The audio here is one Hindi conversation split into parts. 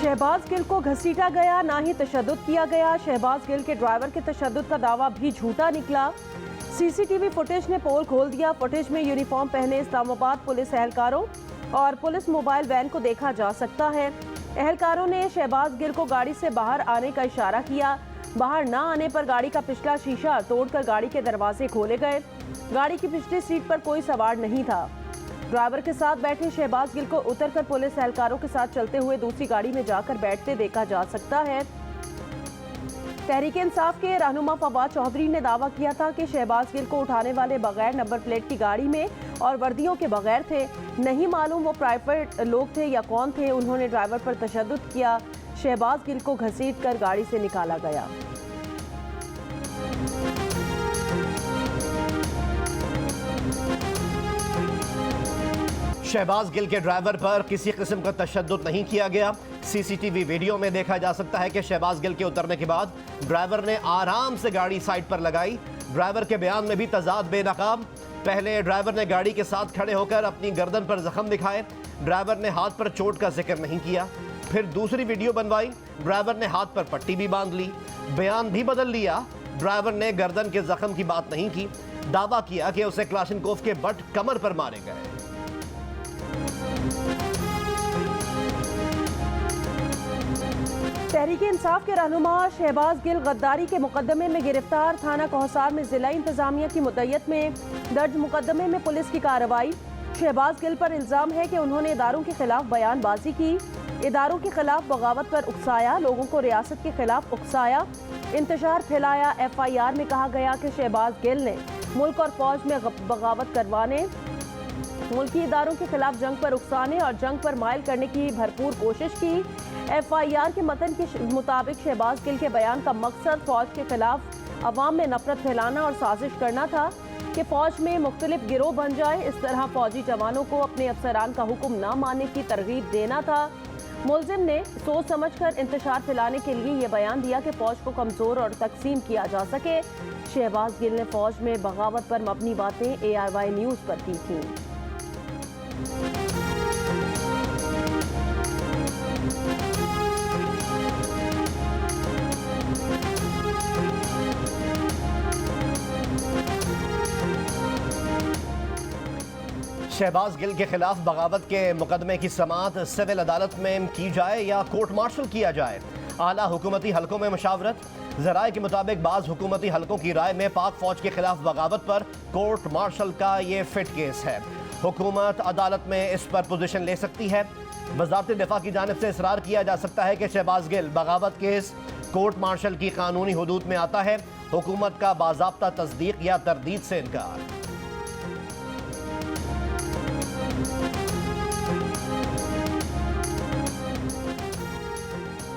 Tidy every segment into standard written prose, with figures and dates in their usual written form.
शहबाज गिल को घसीटा गया, ना ही तशद्दुद किया गया। शहबाज गिल के ड्राइवर के तशद्दुद का दावा भी झूठा निकला। सीसीटीवी फुटेज ने पोल खोल दिया। फुटेज में यूनिफॉर्म पहने इस्लामाबाद पुलिस एहलकारों और पुलिस मोबाइल वैन को देखा जा सकता है। एहलकारों ने शहबाज गिल को गाड़ी से बाहर आने का इशारा किया। बाहर ना आने पर गाड़ी का पिछला शीशा तोड़कर गाड़ी के दरवाजे खोले गए। गाड़ी की पिछली सीट पर कोई सवार नहीं था। ड्राइवर के साथ बैठे शहबाज गिल को उतरकर पुलिस एहलकारों के साथ चलते हुए दूसरी गाड़ी में जाकर बैठते देखा जा सकता है। तहरीक इंसाफ के रहनुमा फवाद चौधरी ने दावा किया था कि शहबाज गिल को उठाने वाले बगैर नंबर प्लेट की गाड़ी में और वर्दियों के बगैर थे। नहीं मालूम वो प्राइवेट लोग थे या कौन थे। उन्होंने ड्राइवर पर तशद्दुद किया। शहबाज गिल को घसीटकर गाड़ी से निकाला गया। शहबाज गिल के ड्राइवर पर किसी किस्म का तशद्दुद नहीं किया गया। सीसीटीवी वीडियो में देखा जा सकता है कि शहबाज गिल के उतरने के बाद ड्राइवर ने आराम से गाड़ी साइड पर लगाई। ड्राइवर के बयान में भी तजाद बेनकाब। पहले ड्राइवर ने गाड़ी के साथ खड़े होकर अपनी गर्दन पर जख्म दिखाए। ड्राइवर ने हाथ पर चोट का जिक्र नहीं किया। फिर दूसरी वीडियो बनवाई। ड्राइवर ने हाथ पर पट्टी भी बांध ली। बयान भी बदल लिया। ड्राइवर ने गर्दन के जख्म की बात नहीं की। दावा किया कि उसे क्लाशनकोफ के बट कमर पर मारे गए। तहरीक इंसाफ के रहनुमा शहबाज गिल गद्दारी के मुकदमे में गिरफ्तार। थाना कोहसार में जिला इंतजामिया की मुद्दत में दर्ज मुकदमे में पुलिस की कार्रवाई। शहबाज गिल पर इल्जाम है कि उन्होंने इदारों के खिलाफ बयानबाजी की, इदारों के खिलाफ बगावत पर उकसाया, लोगों को रियासत के खिलाफ उकसाया, इंतशार फैलाया। FIR में कहा गया कि शहबाज गिल ने मुल्क और फौज में बगावत करवाने, मुल्की इदारों के खिलाफ जंग पर उकसाने और जंग पर मायल करने की भरपूर कोशिश की। FIR के मतन के मुताबिक शहबाज गिल के बयान का मकसद फौज के खिलाफ अवाम में नफरत फैलाना और साजिश करना था कि फौज में मुख्तलिफ गिरोह बन जाए। इस तरह फौजी जवानों को अपने अफसरान का हुक्म न मानने की तरगीब देना था। मुलजिम ने सोच समझकर इंतशार फैलाने के लिए ये बयान दिया कि फौज को कमज़ोर और तकसीम किया जा सके। शहबाज गिल ने फौज में बगावत पर मबनी बातें ARY न्यूज़ पर की थी। शहबाज गिल के खिलाफ बगावत के मुकदमे की समाअत सिविल अदालत में की जाए या कोर्ट मार्शल किया जाए। आला हुकूमती हलकों में मशावरत। ज़राए के मुताबिक बाज़ हुकूमती हलकों की राय में पाक फौज के खिलाफ बगावत पर कोर्ट मार्शल का ये फिट केस है। हुकूमत अदालत में इस पर पोजीशन ले सकती है। वज़ारत दिफा की जानिब से इसरार किया जा सकता है कि शहबाज गिल बगावत केस कोर्ट मार्शल की कानूनी हुदूद में आता है। हुकूमत का बाज़ाब्ता तस्दीक या तरदीद से इनकार।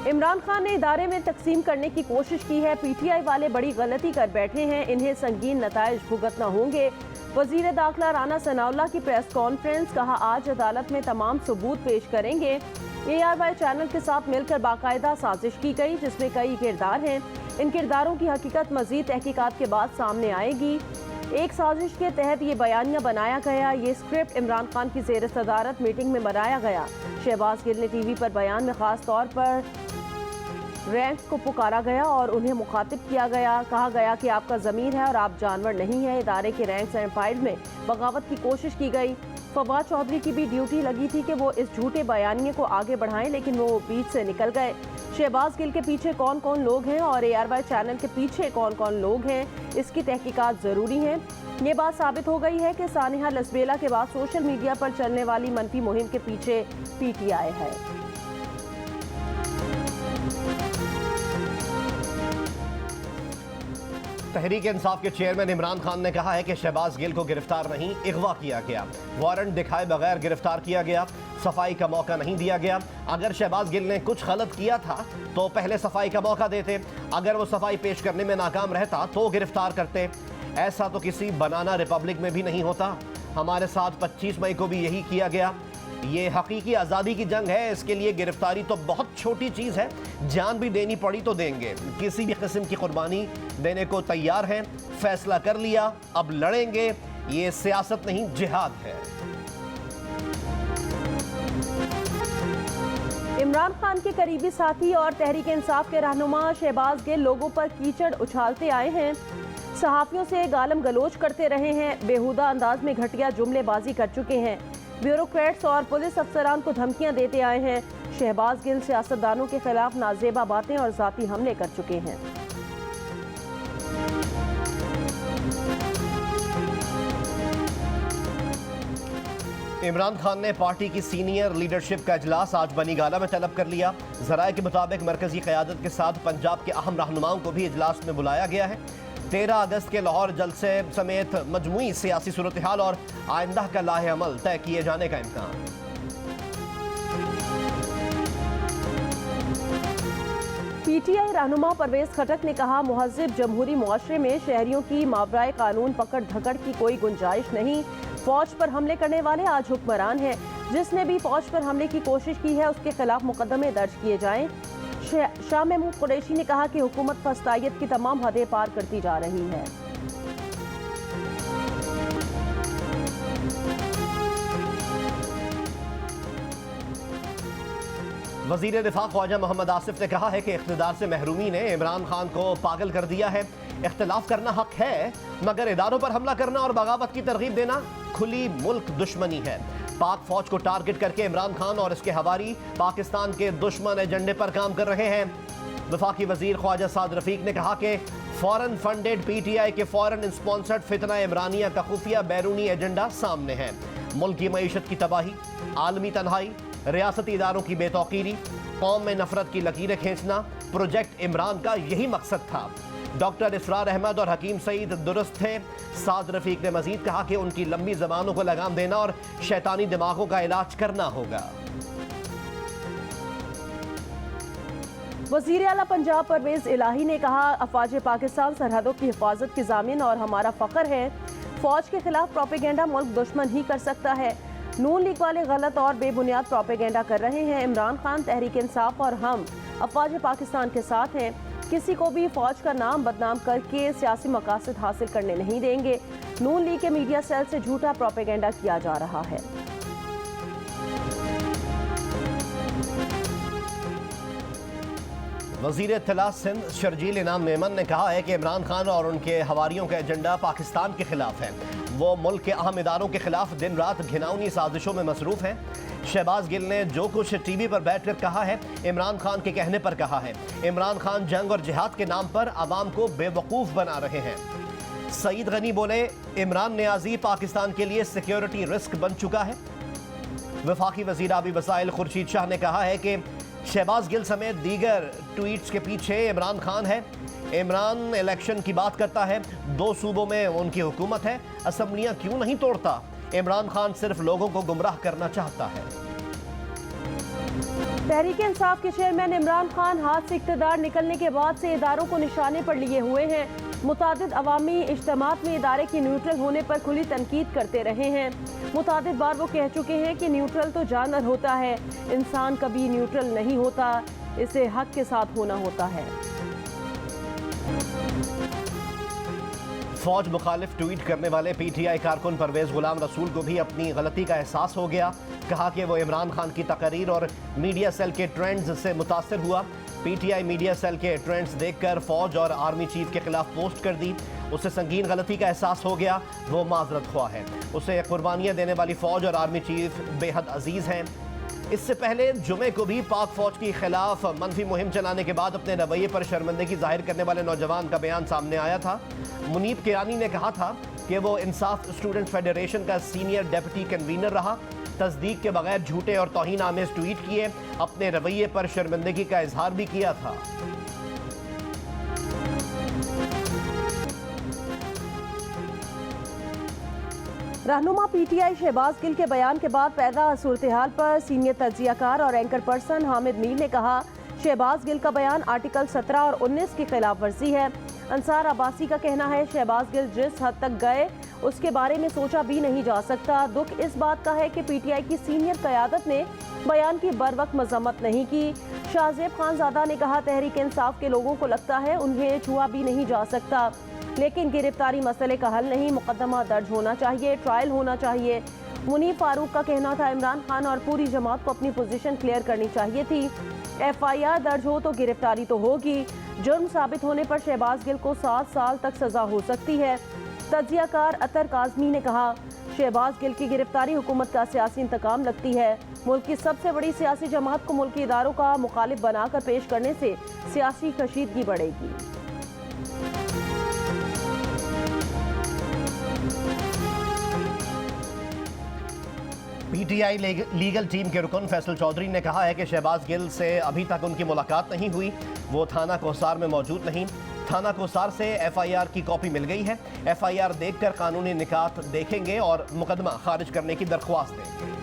इमरान खान ने इदारे में तकसीम करने की कोशिश की है। PTI वाले बड़ी गलती कर बैठे हैं, इन्हें संगीन नताइज भुगतना होंगे। वजीर दाखिला राना सनाउल्लाह की प्रेस कॉन्फ्रेंस। कहा, आज अदालत में तमाम सबूत पेश करेंगे। ARY चैनल के साथ मिलकर बाकायदा साजिश की गई जिसमें कई किरदार हैं। इन किरदारों की हकीकत मजीद तहकीकात के बाद सामने आएगी। एक साजिश के तहत ये बयानिया बनाया गया। ये स्क्रिप्ट इमरान खान की ज़ेर सदारत मीटिंग में बनाया गया। शहबाज गिल ने TV पर बयान में ख़ास तौर पर रैंक्स को पुकारा गया और उन्हें मुखातिब किया गया। कहा गया कि आपका ज़मीर है और आप जानवर नहीं है। इदारे के रैंक्स एंड फाइल में बगावत की कोशिश की गई। फवाद चौधरी की भी ड्यूटी लगी थी कि वो इस झूठे बयानिए को आगे बढ़ाएं, लेकिन वो बीच से निकल गए। शहबाज गिल के पीछे कौन कौन लोग हैं और ARY चैनल के पीछे कौन कौन लोग हैं, इसकी तहकीकात ज़रूरी है। ये बात साबित हो गई है कि सानिहा लसबेला के बाद सोशल मीडिया पर चलने वाली मनफी मुहिम के पीछे PTI है। तहरीक इंसाफ के चेयरमैन इमरान खान ने कहा है कि शहबाज गिल को गिरफ्तार नहीं, अगवा किया गया। वारंट दिखाए बगैर गिरफ्तार किया गया। सफाई का मौका नहीं दिया गया। अगर शहबाज गिल ने कुछ गलत किया था तो पहले सफाई का मौका देते। अगर वो सफाई पेश करने में नाकाम रहता तो गिरफ्तार करते। ऐसा तो किसी बनाना रिपब्लिक में भी नहीं होता। हमारे साथ 25 मई को भी यही किया गया। ये हकीकी आज़ादी की जंग है। इसके लिए गिरफ्तारी तो बहुत छोटी चीज़ है। जान भी देनी पड़ी तो देंगे। किसी भी किस्म की कुर्बानी देने को तैयार हैं। फैसला कर लिया, अब लड़ेंगे। ये सियासत नहीं, जिहाद है। इमरान खान के करीबी साथी और तहरीक इंसाफ के रहनुमा शहबाज गिल लोगों पर कीचड़ उछालते आए हैं, सहाफ़ियों से गालम गलोच करते रहे हैं, बेहुदा अंदाज में घटिया जुमलेबाजी कर चुके हैं, ब्यूरोक्रेट्स और पुलिस अफसरान को धमकियां देते आए हैं। शहबाज गिल सियासतदानों के खिलाफ नाजेबा बातें और जाती हमले कर चुके हैं। इमरान खान ने पार्टी की सीनियर लीडरशिप का इजलास आज बनीगाला में तलब कर लिया। ज़राए के मुताबिक मरकजी क़यादत के साथ पंजाब के अहम रहनुमाओं को भी इजलास में बुलाया गया है। 13 अगस्त के लाहौर जलसे समेत मजमूई सियासी सूरत हाल और आइंदा का लाहे अमल तय किए जाने का इम्कान। पीटीआई रहनुमा परवेज खटक ने कहा, मुहज़्ज़िब जमहूरी मुआशरे में शहरियों की मावराए कानून पकड़ धकड़ की कोई गुंजाइश नहीं। फौज पर हमले करने वाले आज हुक्मरान हैं। जिसने भी फौज पर हमले की कोशिश की है उसके खिलाफ मुकदमे दर्ज किए जाएं। शाह महमूद कुरैशी ने कहा कि हुकूमत फस्तायत की तमाम हदें पार करती जा रही है। वज़ीर दिफा ख्वाजा मोहम्मद आसिफ ने कहा है कि इख्तिदार से महरूमी ने इमरान खान को पागल कर दिया है। इख्तिलाफ करना हक है, मगर इदारों पर हमला करना और बगावत की तरगीब देना खुली मुल्क दुश्मनी है। पाक फौज को टारगेट करके इमरान खान और इसके हवारी पाकिस्तान के दुश्मन एजेंडे पर काम कर रहे हैं। वफाकी वजीर ख्वाजा साद रफीक ने कहा कि फॉरेन फंडेड पीटीआई के फॉरेन स्पॉन्सर्ड फितना इमरानिया का खुफिया बैरूनी एजेंडा सामने है। मुल्क की मईशत की तबाही, आलमी तन्हाई, रियासती इदारों की बेतौकीरी, कौम में नफरत की लकीरें खींचना प्रोजेक्ट इमरान का यही मकसद था। डॉक्टर इसरार अहमद और हकीम सईद दुरुस्त थे। साद रफीक ने मजीद कहा कि उनकी लंबी जबानों को लगाम देना और शैतानी दिमागों का इलाज करना होगा। वज़ीर आला पंजाब परवेज इलाही ने कहा, अफवाज पाकिस्तान सरहदों की हिफाजत की ज़ामिन और हमारा फ़ख्र है। फौज के खिलाफ प्रोपेगेंडा मुल्क दुश्मन ही कर सकता है। नून लीग वाले गलत और बेबुनियाद प्रोपेगेंडा कर रहे हैं। इमरान खान, तहरीक इंसाफ और हम अफवाज पाकिस्तान के साथ हैं। किसी को भी फौज का नाम बदनाम करके सियासी मकासद हासिल करने नहीं देंगे। नून लीग के मीडिया सेल से झूठा प्रोपेगेंडा किया जा रहा है। वज़ीर इत्तला सिंध शर्जील इनाम मेमन ने कहा है कि इमरान खान और उनके हवारियों का एजेंडा पाकिस्तान के खिलाफ है। वो मुल्क के अहम इदारों के खिलाफ दिन रात घिनौनी साजिशों में मसरूफ़ हैं। शहबाज गिल ने जो कुछ टीवी पर बैठकर कहा है, इमरान खान के कहने पर कहा है। इमरान खान जंग और जिहाद के नाम पर आवाम को बेवकूफ़ बना रहे हैं। सईद गनी बोले, इमरान नियाज़ी पाकिस्तान के लिए सिक्योरिटी रिस्क बन चुका है। वफाकी वज़ीर आबी वसाइल खुर्शीद शाह ने कहा है कि शहबाज गिल समेत दीगर ट्वीट्स के पीछे इमरान खान है। इमरान इलेक्शन की बात करता है, 2 सूबों में उनकी हुकूमत है, असम्बलियां क्यों नहीं तोड़ता। इमरान खान सिर्फ लोगों को गुमराह करना चाहता है। तहरीक इंसाफ के चेयरमैन इमरान खान हाथ से इक़्तिदार निकलने के बाद से इदारों को निशाने पर लिए हुए हैं। मुतादिद अवामी इज्तिमात में इदारे की न्यूट्रल होने पर खुली तनकीद करते रहे हैं। मुतादिद बार वो कह चुके हैं कि न्यूट्रल तो जानवर होता है, इंसान कभी न्यूट्रल नहीं होता, इसे हक के साथ होना होता है। फौज मुखालिफ ट्वीट करने वाले पीटीआई कारकुन परवेज गुलाम रसूल को भी अपनी गलती का एहसास हो गया। कहा कि वो इमरान खान की तकरीर और मीडिया सेल के ट्रेंड्स से मुतासर हुआ। पीटीआई मीडिया सेल के ट्रेंड्स देखकर फौज और आर्मी चीफ के खिलाफ पोस्ट कर दी। उसे संगीन गलती का एहसास हो गया। वो माजरत ख्वाह है। उसे कुर्बानियाँ देने वाली फौज और आर्मी चीफ बेहद अजीज़ हैं। इससे पहले जुमे को भी पाक फौज के खिलाफ मनफी मुहिम चलाने के बाद अपने रवैये पर शर्मिंदगी जाहिर करने वाले नौजवान का बयान सामने आया था। मुनीब किरानी ने कहा था कि वो इंसाफ स्टूडेंट फेडरेशन का सीनियर डेप्यूटी कन्वीनर रहा। तस्दीक के बगैर झूठे और तौहीन आमेज ट्वीट किए, अपने रवैये पर शर्मिंदगी का इजहार भी किया था। रहनुमा पीटीआई शहबाज गिल के बयान के बाद पैदा सूरत-ए-हाल पर सीनियर तज्जियाकार और एंकर पर्सन हामिद मीर ने कहा, शहबाज गिल का बयान आर्टिकल 17 और 19 की खिलाफ वर्जी है। अंसार अब्बासी का कहना है, शहबाज गिल जिस हद तक गए उसके बारे में सोचा भी नहीं जा सकता। दुख इस बात का है कि पीटीआई की सीनियर क़यादत ने बयान की बर वक्त मजम्मत नहीं की। शाहजेब खानजादा ने कहा, तहरीक इंसाफ के लोगों को लगता है उन्हें छुआ भी नहीं जा सकता, लेकिन गिरफ्तारी मसले का हल नहीं। मुकदमा दर्ज होना चाहिए, ट्रायल होना चाहिए। मुनीफ फारूक का कहना था इमरान खान और पूरी जमात को अपनी पोजीशन क्लियर करनी चाहिए थी। FIR दर्ज हो तो गिरफ्तारी तो होगी, जुर्म साबित होने पर शहबाज गिल को 7 साल तक सजा हो सकती है। तज्जियाकार अतर काज़मी ने कहा, शहबाज गिल की गिरफ्तारी हुकूमत का सियासी इंतकाम लगती है। मुल्क की सबसे बड़ी सियासी जमात को मुल्की इदारों का मुखालिफ बनाकर पेश करने से सियासी कशीदगी बढ़ेगी। PTI लीगल टीम के रुकन फैसल चौधरी ने कहा है कि शहबाज गिल से अभी तक उनकी मुलाकात नहीं हुई, वो थाना कोसार में मौजूद नहीं। थाना कोसार से FIR की कॉपी मिल गई है। FIR देखकर कानूनी निकात देखेंगे और मुकदमा खारिज करने की दरख्वास्त देंगे।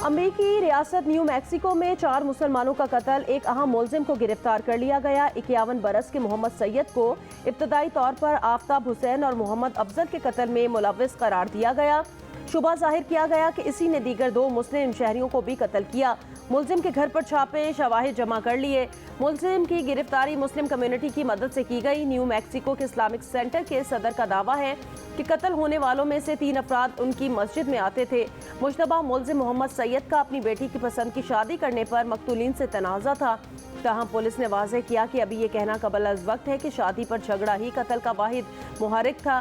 अमेरिकी रियासत न्यू मैक्सिको में 4 मुसलमानों का कत्ल, एक अहम मुलजिम को गिरफ्तार कर लिया गया। 51 बरस के मोहम्मद सैयद को इब्तदाई तौर पर आफ्ताब हुसैन और मोहम्मद अफजल के कत्ल में मुलव्विस करार दिया गया। शुबा जाहिर किया गया कि इसी ने दीगर 2 मुस्लिम शहरियों को भी कत्ल किया। मुलजिम के घर पर छापे, शवाहिद जमा कर लिए। मुलजिम की गिरफ्तारी मुस्लिम कम्युनिटी की मदद से की गई। न्यू मैक्सिको के इस्लामिक सेंटर के सदर का दावा है कि कत्ल होने वालों में से 3 अफराद उनकी मस्जिद में आते थे। मुश्तबा मुलजिम मोहम्मद सैयद का अपनी बेटी की पसंद की शादी करने पर मकतूलीन से तनाज़ा था। तहम पुलिस ने वाज़ेह किया कि अभी ये कहना कबल अज़ वक्त है कि शादी पर झगड़ा ही कत्ल का वाहिद मुहर्रिक था।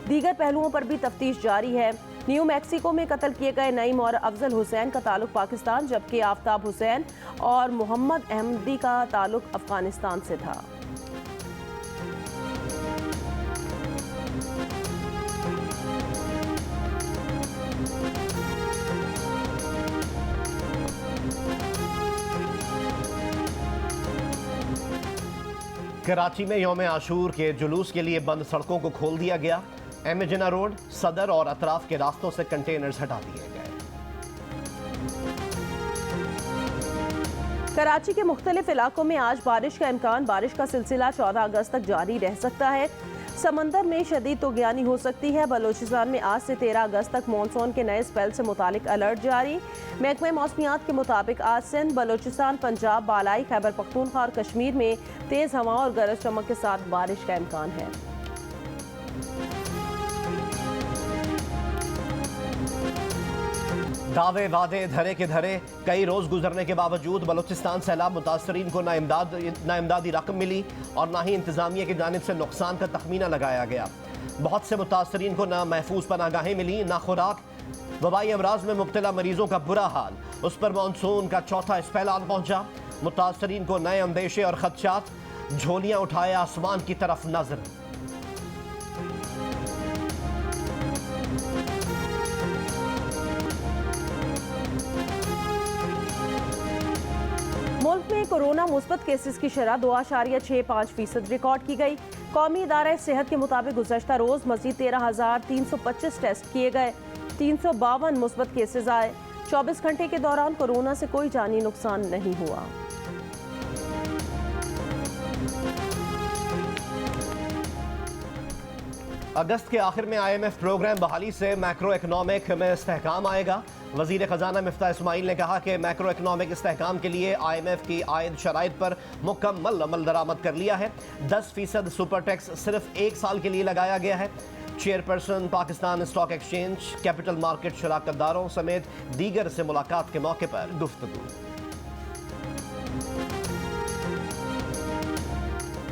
दीगर पहलुओं पर भी तफ्तीश जारी है। न्यू मैक्सिको में कत्ल किए गए नईम और अफजल हुसैन का ताल्लुक पाकिस्तान, जबकि आफ्ताब हुसैन और मोहम्मद अहमदी का ताल्लुक अफगानिस्तान से था। कराची में यौम आशूर के जुलूस के लिए बंद सड़कों को खोल दिया गया। एमेजिना रोड, सदर और अतराफ के रास्तों से कंटेनर्स हटा दिए गए। कराची के मुख्तलिफ इलाकों में आज बारिश का इम्कान। बारिश का सिलसिला 14 अगस्त तक जारी रह सकता है। समंदर में शदीद तूफ़ानी हो सकती है। बलोचिस्तान में आज से 13 अगस्त तक मानसून के नए स्पेल से मुतालिक अलर्ट जारी। महकमे मौसमियात के मुताबिक आज सिंध, बलोचिस्तान, पंजाब, बालाई, खैबर पख्तूनख्वा और कश्मीर में तेज़ हवा और गरज चमक के साथ बारिश का इम्कान है। दावे वादे धरे के धरे, कई रोज गुजरने के बावजूद बलूचिस्तान सैलाब मुतासरीन को ना इमदादी रकम मिली और ना ही इंतजामिया की जानिब से नुकसान का तखमीना लगाया गया। बहुत से मुतासरीन को ना महफूज पनागाहें मिली, ना खुराक। वबाई अमराज में मुब्तला मरीजों का बुरा हाल, उस पर मानसून का चौथा स्पेल आन पहुंचा। मुतासरीन को नए अंदेशे और खदशात, झोलियां उठाए आसमान की तरफ नजर। मुल्क में कोरोना मुस्बत केसेस की शरह 2.65% रिकॉर्ड की गई। कौमी इदारा सेहत के मुताबिक गुज़श्ता रोज़ मज़ीद 13,325 टेस्ट किए गए। 352 मुस्बत केसेस आए। 24 घंटे के दौरान कोरोना से कोई जानी नुकसान नहीं हुआ। अगस्त के आखिर में IMF प्रोग्राम बहाली से मैक्रो इकनॉमिक में इस्तेहकाम आएगा। वज़ीर ख़जाना मिफ्ता इस्माइल ने कहा कि मैक्रो इकनॉमिक इस्तेहकाम के लिए IMF की आयद शराइत पर मुकम्मल अमल दरामद कर लिया है। 10% सुपर टैक्स सिर्फ 1 साल के लिए लगाया गया है। Chairperson Pakistan stock exchange, capital market शराकतदारों समेत दीगर से मुलाकात के मौके पर गुफ्तगू।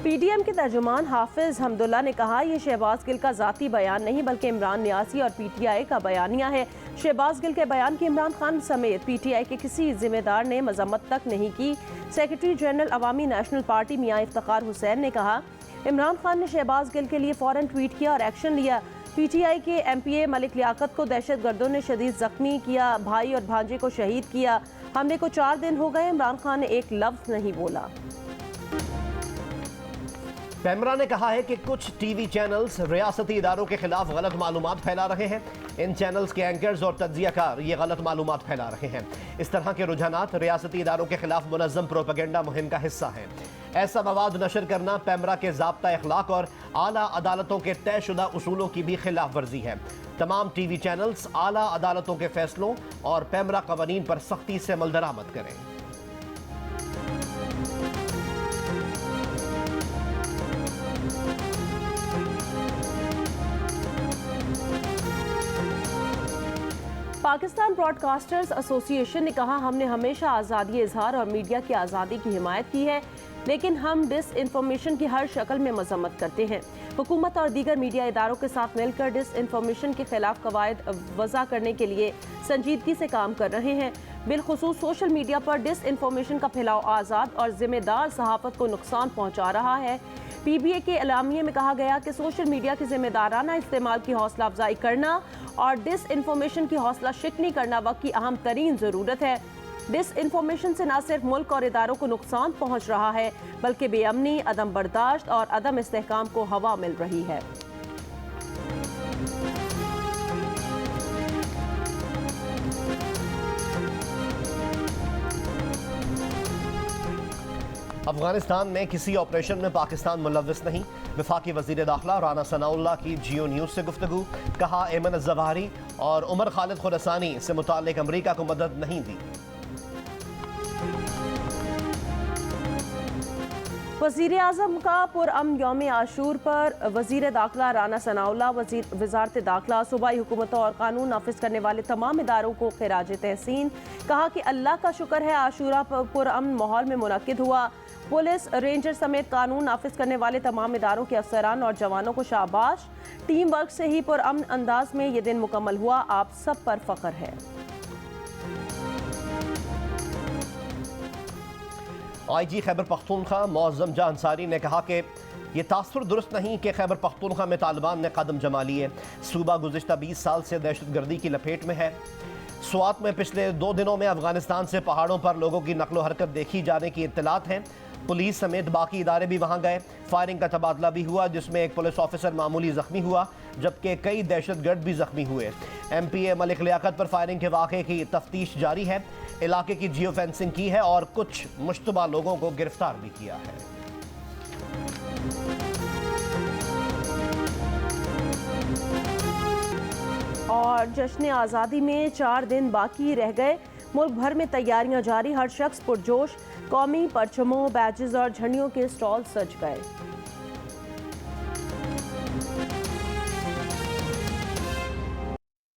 PDM के तर्जुमान हाफिज हमदुल्ला ने कहा, यह शहबाज गिल का जाती बयान नहीं बल्कि इमरान नियासी और PTI का बयानिया है। शहबाज गिल के बयान की इमरान खान समेत PTI के किसी जिम्मेदार ने मजम्मत तक नहीं की। सेक्रेटरी जनरल अवामी नेशनल पार्टी मियां इफ्तिखार हुसैन ने कहा, इमरान खान ने शहबाज गिल के लिए फ़ौरन ट्वीट किया और एक्शन लिया। PTI के MPA मलिक लियाकत को दहशत गर्दों ने शदीद जख्मी किया, भाई और भांजे को शहीद किया। हमले को 4 दिन हो गए, इमरान खान ने एक लफ्ज़ नहीं बोला। पेमरा ने कहा है कि कुछ टीवी चैनल्स रियासती इदारों के खिलाफ गलत मालूमात फैला रहे हैं। इन चैनल्स के एंकर्स और तज्जियाकार ये गलत मालूमात फैला रहे हैं। इस तरह के रुझानात रियासती इदारों के खिलाफ मुनज़्ज़म प्रोपेगेंडा मुहिम का हिस्सा है। ऐसा मवाद नशर करना पेमरा के ज़ाब्ता अखलाक और आला अदालतों के तयशुदा उसूलों की भी खिलाफ वर्जी है। तमाम टीवी चैनल्स आला अदालतों के फैसलों और पेमरा कवानीन पर सख्ती से अमल दरामद करें। पाकिस्तान ब्रॉडकास्टर्स एसोसिएशन ने कहा, हमने हमेशा आज़ादी इजहार और मीडिया की आज़ादी की हिमायत की है, लेकिन हम डिस इन्फॉर्मेशन की हर शक्ल में मजम्मत करते हैं। हुकूमत और दीगर मीडिया इदारों के साथ मिलकर डिस इन्फॉर्मेशन के खिलाफ कवायद वज़ा करने के लिए संजीदगी से काम कर रहे हैं। बिलखुसूस सोशल मीडिया पर डिस इन्फॉर्मेशन का फैलाव आज़ाद और जिम्मेदार सहाफ़त को नुकसान पहुँचा रहा है। PBA के एलामिये में कहा गया कि सोशल मीडिया के जिम्मेदाराना इस्तेमाल की हौसला अफजाई करना और डिस इन्फॉर्मेशन की हौसला शिकनी करना वक्त की अहम तरीन ज़रूरत है। डिस इन्फॉर्मेशन से न सिर्फ मुल्क और इदारों को नुकसान पहुँच रहा है, बल्कि बेअमनी, अदम बर्दाश्त और अदम इस्तेहकाम को हवा मिल रही है। अफगानिस्तान में किसी ऑपरेशन में पाकिस्तान मुलव्वस नहीं। वफाकी वज़ीर दाखिला राना सनाउल्लाह की जियो न्यूज़ से गुफ्तगू। कहा, एमन ज़वाहरी और उमर खालिद खुरसानी से मुताल्लिक अमरीका को मदद नहीं दी। वज़ीर आज़म का पुरअमन यौम आशूर पर वज़ीर दाखिला राना सनाउल्लाह, वज़ारत दाखिला, सूबाई हुकूमतों और कानून नाफिज करने वाले तमाम इदारों को खिराज तहसीन। कहा कि अल्लाह का शुक्र है आशूरा पुरअमन माहौल में मुनक्किद हुआ। पुलिस, रेंजर समेत कानून नाफिज करने वाले तमाम इदारों के अफसरान और जवानों को शाबाश। टीम वर्क से ही पुरअमन अंदाज में ये दिन मुकम्मल हुआ, आप सब पर फ़ख्र है। IG खैबर पख्तूनख्वा मौज़म जहां अंसारी ने कहा कि ये तासुर दुरुस्त नहीं कि खैबर पख्तूनख्वा में तालिबान ने कदम जमा लिए। सूबा गुज़िश्ता 20 साल से दहशतगर्दी की लपेट में है। स्वात में पिछले 2 दिनों में अफगानिस्तान से पहाड़ों पर लोगों की नकलो हरकत देखी जाने की इत्तलात हैं। पुलिस समेत बाकी इदारे भी वहाँ गए। फायरिंग का तबादला भी हुआ, जिसमें एक पुलिस ऑफिसर मामूली जख्मी हुआ, जबकि कई दहशतगर्द भी जख्मी हुए। MPA मलिक लियाकत पर फायरिंग के वाक़े की तफ्तीश जारी है। इलाके की जियो फेंसिंग की है और कुछ मुश्तबा लोगों को गिरफ्तार भी किया है। और जश्न आज़ादी में 4 दिन बाकी रह गए। मुल्क भर में तैयारियां जारी, हर शख्स पुरजोश। कौमी परचमों, बैजेस और झंडियों के स्टॉल सज गए।